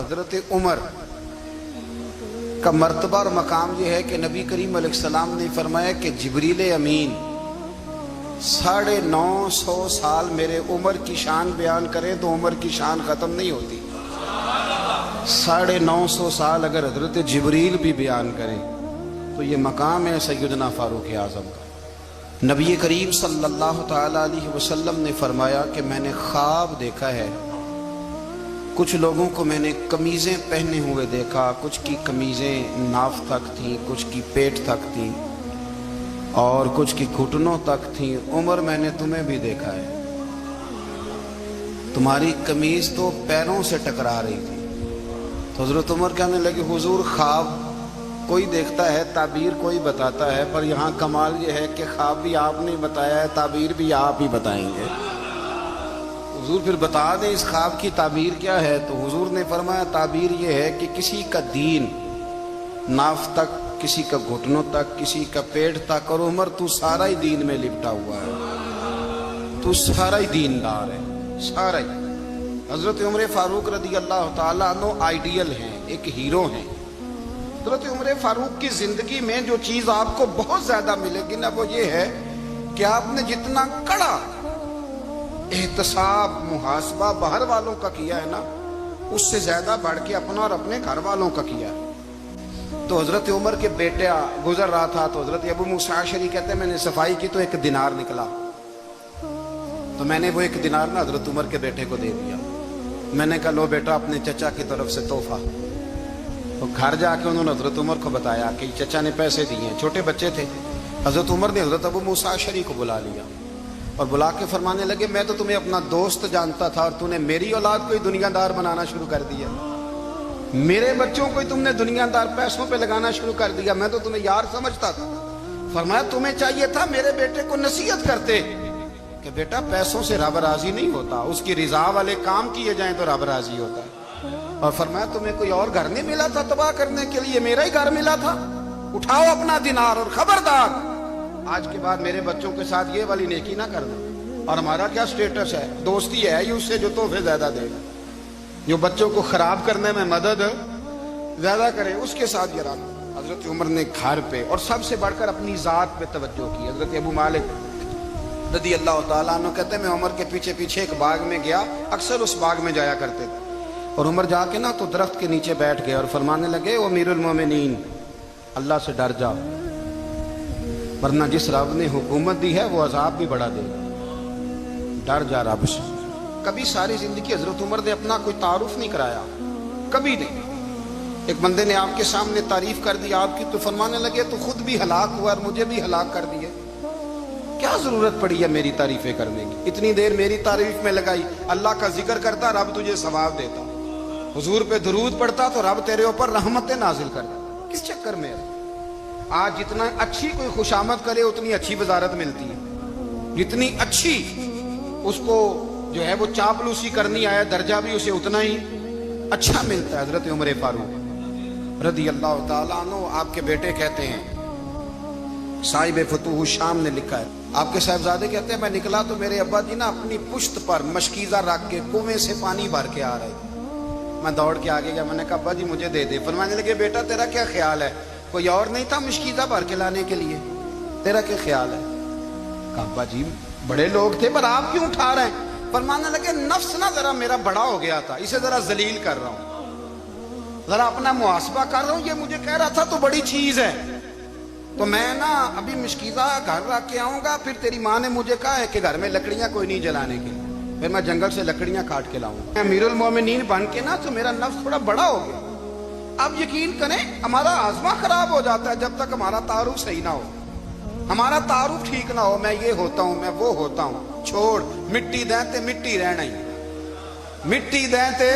حضرت عمر کا مرتبہ اور مقام یہ ہے کہ نبی کریم علیہ السلام نے فرمایا کہ جبریل امین 950 سال میرے عمر کی شان بیان کرے تو عمر کی شان ختم نہیں ہوتی۔ 950 سال اگر حضرت جبریل بھی بیان کریں تو یہ مقام ہے سیدنا فاروق اعظم کا۔ نبی کریم صلی اللہ تعالی علیہ وسلم نے فرمایا کہ میں نے خواب دیکھا ہے، کچھ لوگوں کو میں نے قمیضیں پہنے ہوئے دیکھا، کچھ کی قمیضیں ناف تک تھیں، کچھ کی پیٹ تک تھیں اور کچھ کی گھٹنوں تک تھیں۔ عمر میں نے تمہیں بھی دیکھا ہے، تمہاری قمیض تو پیروں سے ٹکرا رہی تھی۔ تو حضرت عمر کہنے لگے حضور خواب کوئی دیکھتا ہے، تعبیر کوئی بتاتا ہے، پر یہاں کمال یہ ہے کہ خواب بھی آپ نے بتایا ہے، تعبیر بھی آپ ہی بتائیں گے۔ حضور پھر بتا دیں اس خواب کی تعبیر کیا ہے؟ تو حضور نے فرمایا تعبیر یہ ہے کہ کسی کا دین ناف تک، کسی کا گھٹنوں تک، کسی کا پیٹ تک، اور عمر تو سارا ہی دین میں لپٹا ہوا ہے، تو سارا ہی دیندار ہے، سارا ہی۔ حضرت عمر فاروق رضی اللہ تعالیٰ عنہ آئیڈیل ہیں، ایک ہیرو ہیں۔ حضرت عمر فاروق کی زندگی میں جو چیز آپ کو بہت زیادہ ملے گی نا، وہ یہ ہے کہ آپ نے جتنا کڑا احتساب محاسبہ باہر والوں کا کیا ہے نا، اس سے زیادہ بڑھ کے اپنا اور اپنے گھر والوں کا کیا ہے۔ تو حضرت عمر کے بیٹا گزر رہا تھا تو حضرت ابو موسیٰ اشعری کہتے ہیں میں نے صفائی کی تو 1 دینار نکلا، تو میں نے وہ 1 دینار نا حضرت عمر کے بیٹے کو دے دیا۔ میں نے کہا لو بیٹا اپنے چچا کی طرف سے تحفہ۔ تو گھر جا کے انہوں نے حضرت عمر کو بتایا کہ چچا نے پیسے دیے ہیں، چھوٹے بچے تھے۔ حضرت عمر نے حضرت ابو موسیٰ اشعری کو بلا لیا اور بلا کے فرمانے لگے میں تو تمہیں اپنا دوست جانتا تھا اور تو نے میری اولاد کو ہی دنیا دار بنانا شروع کر دیا، میرے بچوں کو ہی تم نے دنیا دار پیسوں پہ لگانا شروع کر دیا، میں تو تمہیں یار سمجھتا تھا۔ فرمایا تمہیں چاہیے تھا میرے بیٹے کو نصیحت کرتے کہ بیٹا پیسوں سے رب راضی نہیں ہوتا، اس کی رضا والے کام کیے جائیں تو رب راضی ہوتا ہے۔ اور فرمایا تمہیں کوئی اور گھر نہیں ملا تھا تباہ کرنے کے لیے، میرا ہی گھر ملا تھا، اٹھاؤ اپنا دینار اور خبردار آج کے بعد میرے بچوں کے ساتھ یہ والی نیکی نہ کرنا۔ اور ہمارا کیا سٹیٹس ہے؟ دوستی ہے ہی اس سے جو تحفے زیادہ دے گا، جو بچوں کو خراب کرنے میں مدد زیادہ کرے اس کے ساتھ یہ رہنا۔ حضرت عمر نے گھر پہ اور سب سے بڑھ کر اپنی ذات پہ توجہ کی۔ حضرت ابو مالک رضی اللہ تعالیٰ عنہ کہتے ہیں میں عمر کے پیچھے پیچھے ایک باغ میں گیا، اکثر اس باغ میں جایا کرتے تھے، اور عمر جا کے نا تو درخت کے نیچے بیٹھ گئے اور فرمانے لگے او امیر المومنین اللہ سے ڈر جا، ورنہ جس رب نے حکومت دی ہے وہ عذاب بھی بڑھا دے گا، ڈر جا رب سے۔ کبھی ساری زندگی حضرت عمر نے اپنا کوئی تعارف نہیں کرایا، کبھی نہیں۔ ایک بندے نے آپ کے سامنے تعریف کر دی آپ کی تو فرمانے لگے تو خود بھی ہلاک ہوا اور مجھے بھی ہلاک کر دیے، کیا ضرورت پڑی ہے میری تعریفیں کرنے کی؟ اتنی دیر میری تعریف میں لگائی، اللہ کا ذکر کرتا رب تجھے ثواب دیتا، حضور پہ درود پڑھتا تو رب تیرے اوپر رحمتیں نازل کرتا، کس چکر میں؟ آج جتنا اچھی کوئی خوشامد کرے اتنی اچھی وزارت ملتی ہے، جتنی اچھی اس کو جو ہے وہ چاپلوسی کرنی آیا درجہ بھی اسے اتنا ہی اچھا ملتا ہے۔ حضرت عمر فاروق رضی اللہ تعالیٰ عنہ آپ کے بیٹے کہتے ہیں، صاحب فتوح الشام نے لکھا ہے، آپ کے صاحبزادے کہتے ہیں میں نکلا تو میرے ابا جی نا اپنی پشت پر مشکیزہ رکھ کے کنویں سے پانی بھر کے آ رہے تھے۔ میں دوڑ کے آگے گیا، میں نے کہا ابا جی مجھے دے دے۔ فرمانے لگے بیٹا تیرا کیا خیال ہے، کوئی اور نہیں تھا مشکیزہ بھر کے لانے کے لیے، تیرا کیا خیال ہے؟ کہا ابا جی بڑے لوگ تھے پر آپ کیوں اٹھا رہے ہیں؟ فرمانے لگے نفس نا ذرا میرا بڑا ہو گیا تھا، اسے ذرا ذلیل کر رہا ہوں، ذرا اپنا محاسبہ کر رہا ہوں، یہ مجھے کہہ رہا تھا تو بڑی چیز ہے، تو میں نا ابھی مشکیزہ گھر رکھ کے آؤں گا، پھر تیری ماں نے مجھے کہا ہے کہ گھر میں لکڑیاں کوئی نہیں جلانے کی، پھر میں جنگل سے لکڑیاں کاٹ کے لاؤں گا۔ امیر المومنین بن کے نا تو میرا نفس تھوڑا بڑا ہو گیا۔ اب یقین کریں ہمارا آزما خراب ہو جاتا ہے جب تک ہمارا تعارف صحیح نہ ہو، ہمارا تعارف ٹھیک نہ ہو، میں یہ ہوتا ہوں میں وہ ہوتا ہوں، چھوڑ مٹی دیں تے مٹی رہنا ہی، مٹی دیں تے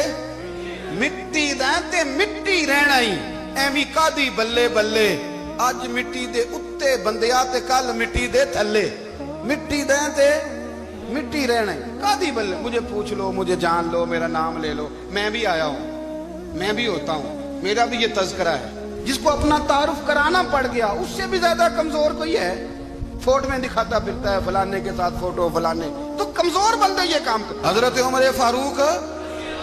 مٹی دیں تے مٹی رہنا ہی، ایویں کادی بلے بلے اج مٹی دے اتے بندیا تے کل مٹی دے تھلے، مٹی دیں تے مٹی رہنا ہی، کادی بلے، مجھے پوچھ لو مجھے جان لو میرا نام لے لو، میں بھی آیا ہوں، میں بھی ہوتا ہوں، میرا بھی یہ تذکرہ ہے۔ جس کو اپنا تعارف کرانا پڑ گیا اس سے بھی زیادہ کمزور کوئی ہے؟ فوٹو میں دکھاتا پھرتا ہے فلانے کے ساتھ فوٹو فلانے، تو کمزور بندے یہ کام کر۔ حضرت عمر فاروق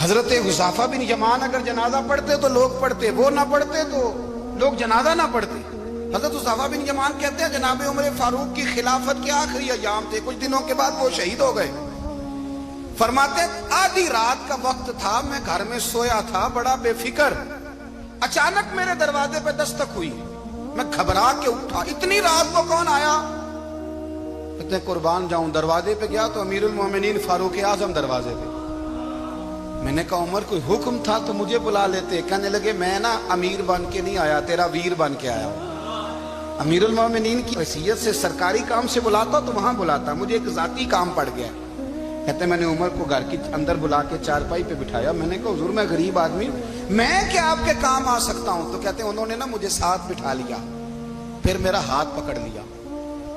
حضرت حذیفہ بن یمان اگر جنازہ پڑھتے تو لوگ پڑھتے، وہ نہ پڑھتے تو لوگ جنازہ نہ پڑھتے۔ حضرت حذیفہ بن یمان کہتے ہیں جناب عمر فاروق کی خلافت کے آخری ایام تھے، کچھ دنوں کے بعد وہ شہید ہو گئے۔ فرماتے آدھی رات کا وقت تھا، میں گھر میں سویا تھا بڑا بے فکر، اچانک میرے دروازے پہ دستک ہوئی، میں گھبرا کے اٹھا، اتنی رات کو کون آیا؟ کہتے ہیں قربان جاؤں، دروازے پہ گیا تو امیر المومنین فاروق اعظم دروازے پہ۔ میں نے کہا عمر کوئی حکم تھا تو مجھے بلا لیتے۔ کہنے لگے میں نا امیر بن کے نہیں آیا، تیرا ویر بن کے آیا ہوں۔ امیر المومنین کی حیثیت سے سرکاری کام سے بلاتا تو وہاں بلاتا، مجھے ایک ذاتی کام پڑ گیا۔ کہتے ہیں میں نے عمر کو گھر کی اندر بلا کے چارپائی پہ بٹھایا، میں نے کہا حضور میں غریب آدمی ہوں، میں کیا آپ کے کام آ سکتا ہوں؟ تو کہتے ہیں انہوں نے نا مجھے ساتھ بٹھا لیا، پھر میرا ہاتھ پکڑ لیا،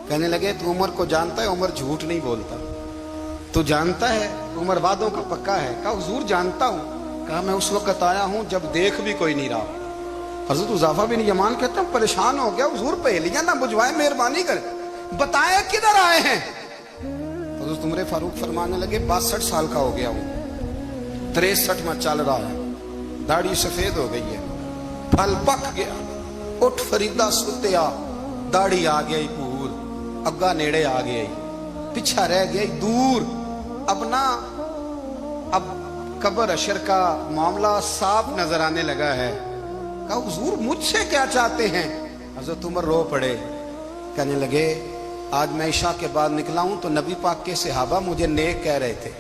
کہنے لگے تو عمر کو جانتا ہے؟ عمر جھوٹ نہیں بولتا، تو جانتا ہے عمر وعدوں کا پکا ہے؟ کہا حضور جانتا ہوں۔ کہا میں اس وقت آیا ہوں جب دیکھ بھی کوئی نہیں رہا۔ حضرت حذیفہ بن یمان کہتے ہیں پریشان ہو گیا، حضور پہلیاں نہ بجھوائے، مہربانی کریں بتائیں کدھر آئے ہیں؟ حضرت عمر فاروق فرمانے لگے 62 سال کا ہو گیا ہوں، 63 میں چل رہا ہے، داڑھی سفید ہو گئی ہے، پھل پک گیا، اٹھ فریدہ ستیا، داڑھی آ گئی پور، اگا نیڑے آ گئی، پیچھا رہ گئی دور، اب قبر اشر کا معاملہ صاف نظر آنے لگا ہے۔ کہا حضور مجھ سے کیا چاہتے ہیں؟ حضرت عمر رو پڑے، کہنے لگے آج میں عشاء کے بعد نکلا ہوں تو نبی پاک کے صحابہ مجھے نیک کہہ رہے تھے،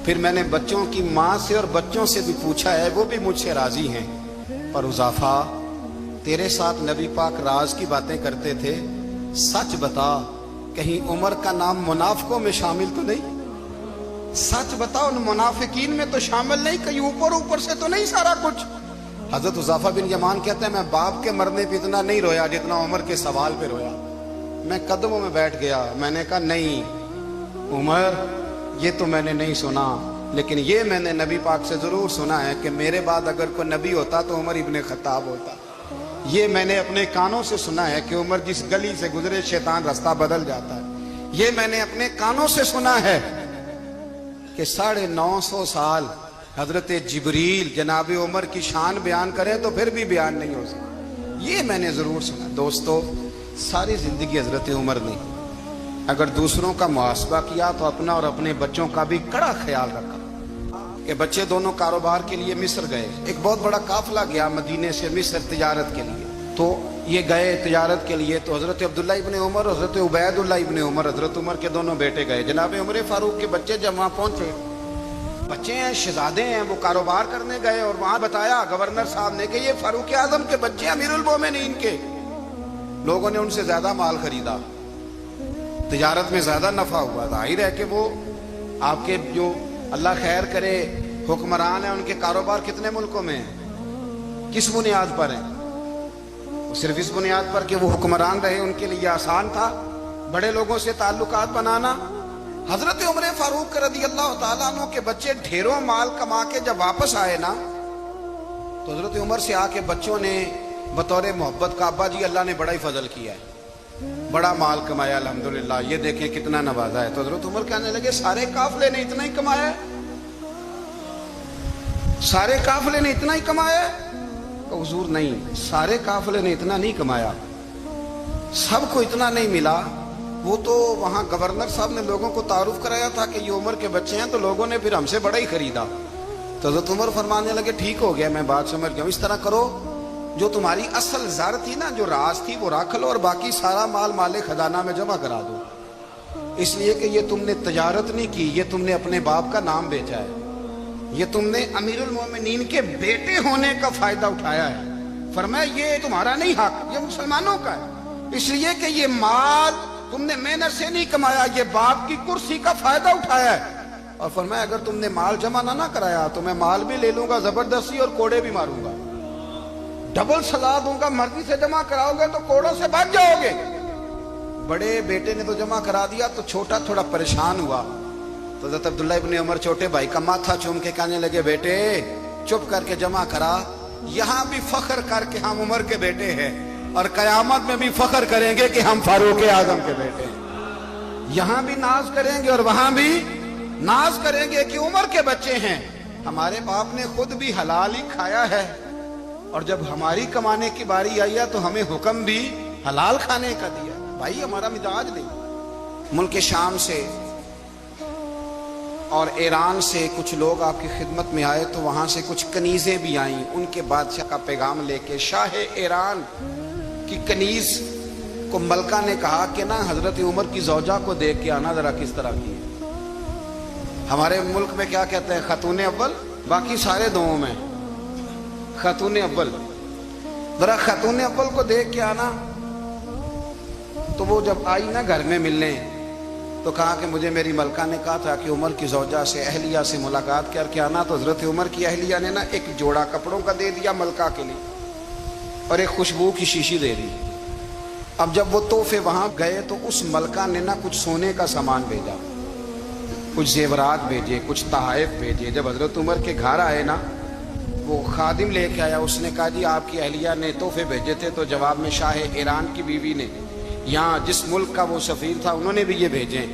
پھر میں نے بچوں کی ماں سے اور بچوں سے بھی پوچھا ہے، وہ بھی مجھ سے راضی ہیں، اور حذیفہ تیرے ساتھ نبی پاک راز کی باتیں کرتے تھے، سچ بتا کہیں عمر کا نام منافقوں میں شامل تو نہیں؟ سچ بتا ان منافقین میں تو شامل نہیں، کہیں اوپر سے تو نہیں سارا کچھ؟ حضرت حذیفہ بن یمان کہتے ہیں میں باپ کے مرنے پہ اتنا نہیں رویا جتنا عمر کے سوال پہ رویا۔ میں قدموں میں بیٹھ گیا، میں نے کہا نہیں عمر یہ تو میں نے نہیں سنا، لیکن یہ میں نے نبی پاک سے ضرور سنا ہے کہ میرے بعد اگر کوئی نبی ہوتا تو عمر ابن خطاب ہوتا۔ یہ میں نے اپنے کانوں سے سنا ہے کہ عمر جس گلی سے گزرے شیطان رستہ بدل جاتا ہے۔ یہ میں نے اپنے کانوں سے سنا ہے کہ 950 سال حضرت جبریل جناب عمر کی شان بیان کریں تو پھر بھی بیان نہیں ہو سکتا، یہ میں نے ضرور سنا۔ دوستو ساری زندگی حضرت عمر نے اگر دوسروں کا محاسبہ کیا تو اپنا اور اپنے بچوں کا بھی کڑا خیال رکھا کہ بچے دونوں کاروبار کے لیے مصر گئے، ایک بہت بڑا قافلہ گیا مدینے سے مصر تجارت کے لیے، تو یہ گئے تجارت کے لیے، تو حضرت عبداللہ ابن عمر، حضرت عبید اللہ ابن عمر، حضرت عمر کے دونوں بیٹے گئے۔ جناب عمر فاروق کے بچے جب وہاں پہنچے، بچے ہیں شہزادے ہیں، وہ کاروبار کرنے گئے، اور وہاں بتایا گورنر صاحب نے کہ یہ فاروق اعظم کے بچے امیر المومنین کے۔ لوگوں نے ان سے زیادہ مال خریدا، تجارت میں زیادہ نفع ہوا، ظاہر ہے کہ وہ آپ کے جو اللہ خیر کرے حکمران ہیں ان کے کاروبار کتنے ملکوں میں ہیں، کس بنیاد پر ہیں؟ صرف اس بنیاد پر کہ وہ حکمران رہے، ان کے لیے آسان تھا بڑے لوگوں سے تعلقات بنانا۔ حضرت عمر فاروق رضی اللہ تعالیٰ عنہ کے بچے ڈھیروں مال کما کے جب واپس آئے نا، تو حضرت عمر سے آ کے بچوں نے بطور محبت کا ابا جی اللہ نے بڑا ہی فضل کیا ہے، بڑا مال کمایا الحمدللہ، یہ دیکھیں کتنا نوازا ہے۔ تو حضرت عمر کہنے لگے سارے قافلے نے اتنا ہی کمایا ہے؟ سارے قافلے نے اتنا ہی کمایا ہے؟ کہ حضور نہیں، سارے قافلے نے اتنا نہیں کمایا، سب کو اتنا نہیں ملا۔ وہ تو وہاں گورنر صاحب نے لوگوں کو تعارف کرایا تھا کہ یہ عمر کے بچے ہیں، تو لوگوں نے پھر ہم سے بڑا ہی خریدا۔ تو حضرت عمر فرمانے لگے ٹھیک ہو گیا، میں بات سمجھ گیا ہوں، اس طرح کرو جو تمہاری اصل زر تھی نا، جو راز تھی وہ رکھ لو، اور باقی سارا مال مال خزانہ میں جمع کرا دو، اس لیے کہ یہ تم نے تجارت نہیں کی، یہ تم نے اپنے باپ کا نام بیچا ہے، یہ تم نے امیر المومنین کے بیٹے ہونے کا فائدہ اٹھایا ہے۔ فرمایا یہ تمہارا نہیں حق، یہ مسلمانوں کا ہے، اس لیے کہ یہ مال تم نے محنت سے نہیں کمایا، یہ باپ کی کرسی کا فائدہ اٹھایا ہے۔ اور فرمایا اگر تم نے مال جمع نہ کرایا تو میں مال بھی لے لوں گا زبردستی اور کوڑے بھی ماروں گا، ڈبل سزا دوں گا، مرضی سے جمع کراؤ گے تو کوڑوں سے بچ جاؤ گے۔ بڑے بیٹے نے تو جمع کرا دیا، تو چھوٹا تھوڑا پریشان ہوا، تو حضرت عبداللہ ابن عمر چھوٹے بھائی کا ماتھا چوم کے کہنے لگے بیٹے چپ کر کے جمع کرا، یہاں بھی فخر کر کے ہم عمر کے بیٹے ہیں، اور قیامت میں بھی فخر کریں گے کہ ہم فاروق اعظم کے بیٹے ہیں۔ یہاں بھی ناز کریں گے اور وہاں بھی ناز کریں گے کہ عمر کے بچے ہیں۔ ہمارے باپ نے خود بھی حلال ہی کھایا ہے، اور جب ہماری کمانے کی باری آئی ہے تو ہمیں حکم بھی حلال کھانے کا دیا۔ بھائی ہمارا مزاج نہیں۔ ملک شام سے اور ایران سے کچھ لوگ آپ کی خدمت میں آئے تو وہاں سے کچھ کنیزیں بھی آئیں، ان کے بادشاہ کا پیغام لے کے۔ شاہ ایران کی کنیز کو ملکہ نے کہا کہ نا حضرت عمر کی زوجہ کو دیکھ کے آنا ذرا کس طرح کی ہے۔ ہمارے ملک میں کیا کہتے ہیں؟ خاتون اول، باقی سارے دوؤں میں خاتون اول۔ ذرا خاتون اول کو دیکھ کے آنا۔ تو وہ جب آئی نا گھر میں ملنے تو کہا کہ مجھے میری ملکہ نے کہا تھا کہ عمر کی زوجہ سے، اہلیہ سے ملاقات کر کے آنا۔ تو حضرت عمر کی اہلیہ نے نا ایک جوڑا کپڑوں کا دے دیا ملکہ کے لیے، اور ایک خوشبو کی شیشی دے دی۔ اب جب وہ تحفے وہاں گئے تو اس ملکہ نے نا کچھ سونے کا سامان بھیجا، کچھ زیورات بھیجے، کچھ تحائف بھیجے۔ جب حضرت عمر کے گھر آئے نا، وہ خادم لے کے آیا، اس نے کہا جی آپ کی اہلیہ نے تحفے بھیجے تھے۔ تو جواب میں شاہ ایران کی بیوی نے، یہاں جس ملک کا وہ سفیر تھا، انہوں نے بھی یہ بھیجے۔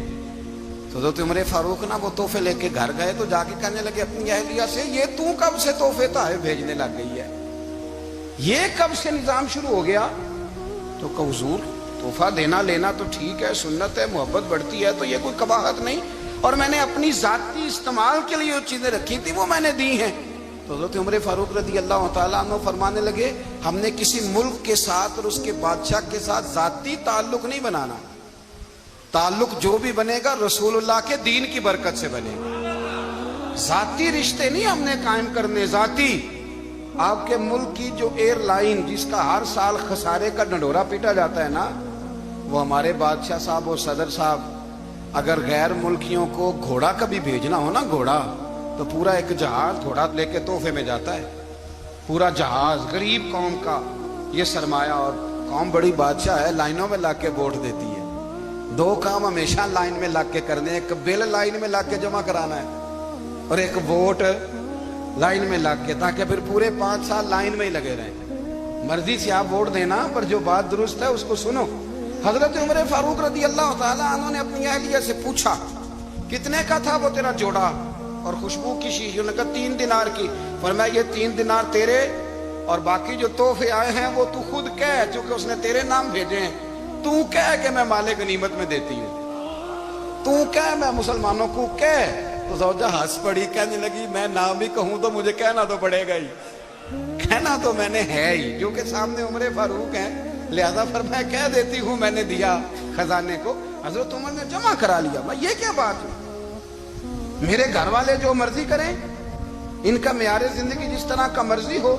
تو حضرت عمر فاروق نا وہ تحفے لے کے گھر گئے تو جا کے کہنے لگے اپنی اہلیہ سے، یہ تو کب سے تحفے تحائف بھیجنے لگ گئی ہے؟ یہ کب سے نظام شروع ہو گیا؟ تو کہ حضور تحفہ دینا لینا تو ٹھیک ہے، سنت ہے، محبت بڑھتی ہے، تو یہ کوئی قباحت نہیں، اور میں نے اپنی ذاتی استعمال کے لیے جو چیزیں رکھی تھی وہ میں نے دی ہیں۔ تو حضرت عمر فاروق رضی اللہ تعالیٰ عنہ فرمانے لگے، ہم نے کسی ملک کے ساتھ اور اس کے بادشاہ کے ساتھ ذاتی تعلق نہیں بنانا، تعلق جو بھی بنے گا رسول اللہ کے دین کی برکت سے بنے گا۔ ذاتی رشتے نہیں ہم نے قائم کرنے، ذاتی۔ آپ کے ملک کی جو ایئر لائن جس کا ہر سال خسارے کا ڈنڈورا پیٹا جاتا ہے نا، وہ ہمارے بادشاہ صاحب اور صدر صاحب اگر غیر ملکیوں کو گھوڑا کبھی بھیجنا ہو نا، گھوڑا، تو پورا ایک جہاز گھوڑا لے کے تحفے میں جاتا ہے، پورا جہاز۔ غریب قوم کا یہ سرمایہ، اور قوم بڑی بادشاہ ہے، لائنوں میں لا کے ووٹ دیتی ہے۔ دو کام ہمیشہ لائن میں لگ کے کرنے، ایک بل لائن میں لگ کے جمع کرانا ہے، اور ایک ووٹ لائن میں لگ کے، تاکہ پھر پورے 5 سال لائن میں ہی لگے رہیں۔ مرضی سے آپ ووٹ دینا، پر جو بات درست ہے اس کو سنو۔ حضرت عمر فاروق رضی اللہ تعالیٰ عنہ نے اپنی اہلیہ سے پوچھا کتنے کا تھا وہ تیرا جوڑا اور خوشبو کی شیشی؟ انہوں نے کہا 3 دینار کی۔ فرمایا یہ 3 دینار تیرے، اور باقی جو تحفے آئے ہیں وہ تو خود کہہ، چونکہ اس نے تیرے نام بھیجے ہیں، تو کہہ کہ میں مال غنیمت میں دیتی ہوں، تو کہہ میں مسلمانوں کو کہہ۔ تو زوجہ ہنس پڑی، کہنے لگی میں نام بھی کہوں تو مجھے کہنا تو پڑے گا ہی، کہنا تو میں نے ہے ہی، جو کہ سامنے عمر فاروق ہیں، لہذا فرمایا کہہ دیتی ہوں میں نے دیا خزانے کو۔ حضرت عمر نے جمع کرا لیا۔ میں یہ کیا بات ہے؟ میرے گھر والے جو مرضی کریں، ان کا معیار زندگی جس طرح کا مرضی ہو،